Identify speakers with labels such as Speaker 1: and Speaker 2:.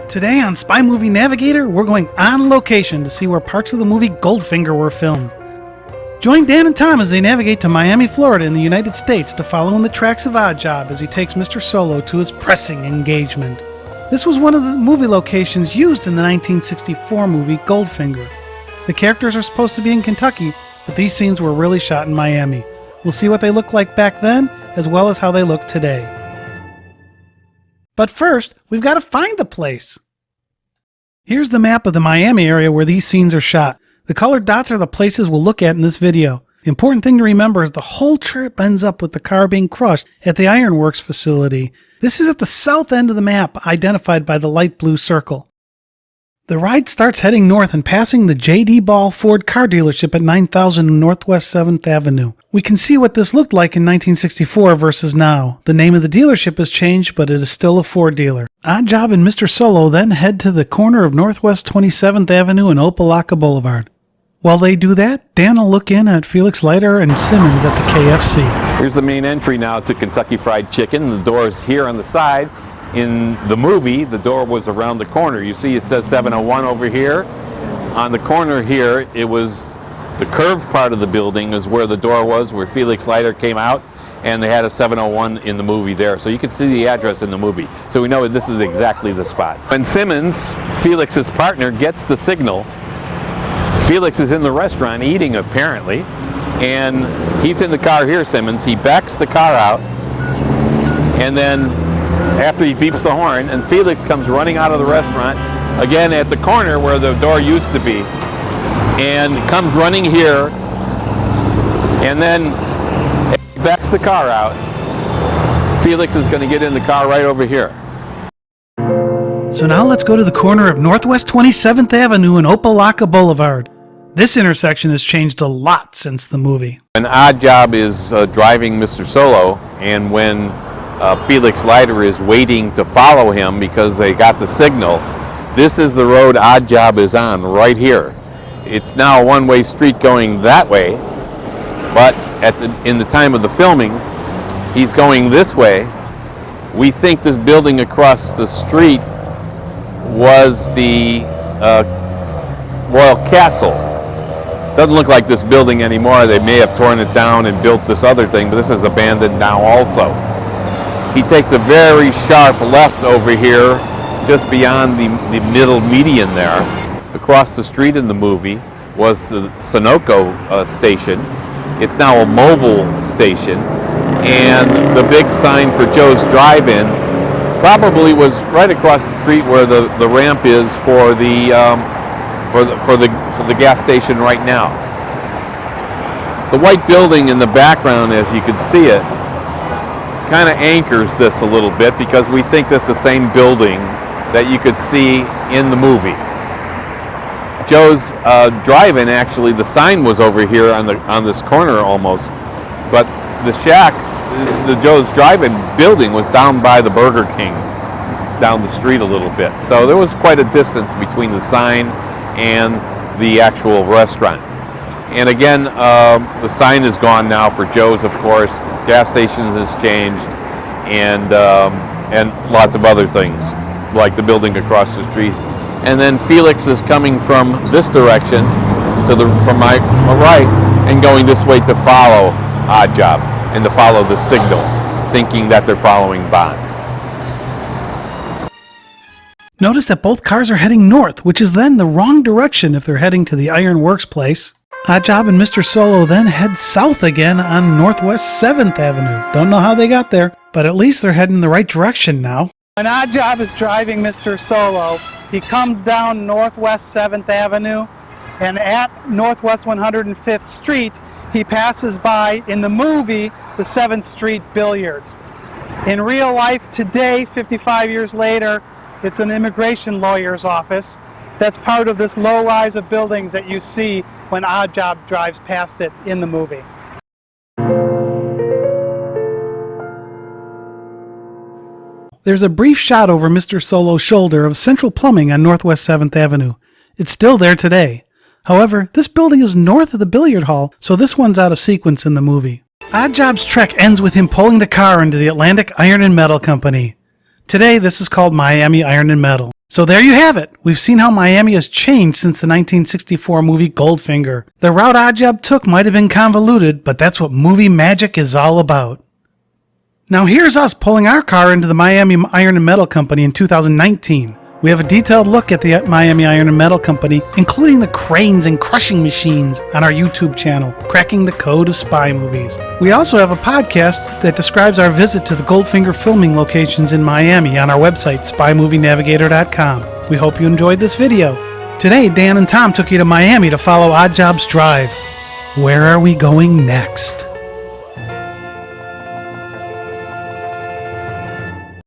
Speaker 1: Today on Spy Movie Navigator, we're going on location to see where parts of the movie Goldfinger were filmed. Join Dan and Tom as they navigate to Miami, Florida in the United States to follow in the tracks of Oddjob as he takes Mr. Solo to his pressing engagement. This was one of the movie locations used in the 1964 movie Goldfinger. The characters are supposed to be in Kentucky, but these scenes were really shot in Miami. We'll see what they looked like back then, as well as how they look today. But first, we've got to find the place. Here's the map of the Miami area where these scenes are shot. The colored dots are the places we'll look at in this video. The important thing to remember is the whole trip ends up with the car being crushed at the Ironworks facility. This is at the south end of the map, identified by the light blue circle. The ride starts heading north and passing the J.D. Ball Ford car dealership at 9000 Northwest 7th Avenue. We can see what this looked like in 1964 versus now. The name of the dealership has changed, but it is still a Ford dealer. Oddjob and Mr. Solo then head to the corner of Northwest 27th Avenue and Opelika Boulevard. While they do that, Dan will look in at Felix Leiter and Simmons at the KFC.
Speaker 2: Here's the main entry now to Kentucky Fried Chicken. The door is here on the side. In the movie, the door was around the corner. You see it says 701 over here. On the corner here, it was the curved part of the building is where the door was, where Felix Leiter came out, and they had a 701 in the movie there. So you can see the address in the movie. So we know this is exactly the spot. When Simmons, Felix's partner, gets the signal, Felix is in the restaurant eating apparently, and he's in the car here, Simmons. He backs the car out, and then after he beeps the horn, and Felix comes running out of the restaurant, again at the corner where the door used to be, and comes running here, and then he backs the car out. Felix is going to get in the car right over here.
Speaker 1: So now let's go to the corner of Northwest 27th Avenue and Opelika Boulevard. This intersection has changed a lot since the movie.
Speaker 2: An Oddjob is driving Mr. Solo, and when Felix Leiter is waiting to follow him because they got the signal, this is the road Oddjob is on, right here. It's now a one-way street going that way, but in the time of the filming, he's going this way. We think this building across the street was the Royal Castle. Doesn't look like this building anymore. They may have torn it down and built this other thing, but this is abandoned now also. He takes a very sharp left over here, just beyond the middle median there. Across the street in the movie was the Sunoco station. It's now a mobile station, and the big sign for Joe's Drive-In probably was right across the street where the ramp is for the gas station right now. The white building in the background, as you can see it, kind of anchors this a little bit because we think this is the same building that you could see in the movie. Joe's Drive-In, actually, the sign was over here on this corner almost, but the shack, the Joe's Drive-In building was down by the Burger King, down the street a little bit. So there was quite a distance between the sign and the actual restaurant. And again, the sign is gone now for Joe's, of course. Gas stations has changed, and lots of other things, like the building across the street. And then Felix is coming from this direction from my right and going this way to follow Oddjob and to follow the signal, thinking that they're following Bond.
Speaker 1: Notice that both cars are heading north, which is then the wrong direction if they're heading to the Ironworks place. Oddjob and Mr. Solo then head south again on Northwest 7th Avenue. Don't know how they got there, but at least they're heading in the right direction now. When Oddjob is driving Mr. Solo, he comes down Northwest 7th Avenue, and at Northwest 105th Street, he passes by, in the movie, the 7th Street Billiards. In real life today, 55 years later, it's an immigration lawyer's office. That's part of this low rise of buildings that you see when Oddjob drives past it in the movie. There's a brief shot over Mr. Solo's shoulder of Central Plumbing on Northwest 7th Avenue. It's still there today. However, this building is north of the billiard hall, so this one's out of sequence in the movie. Oddjob's trek ends with him pulling the car into the Atlantic Iron and Metal Company. Today, this is called Miami Iron and Metal. So there you have it. We've seen how Miami has changed since the 1964 movie Goldfinger. The route Oddjob took might have been convoluted, but that's what movie magic is all about. Now here's us pulling our car into the Miami Iron and Metal Company in 2019. We have a detailed look at the Miami Iron and Metal Company, including the cranes and crushing machines, on our YouTube channel, Cracking the Code of Spy Movies. We also have a podcast that describes our visit to the Goldfinger filming locations in Miami on our website, SpyMovieNavigator.com. We hope you enjoyed this video. Today, Dan and Tom took you to Miami to follow Oddjob's drive. Where are we going next?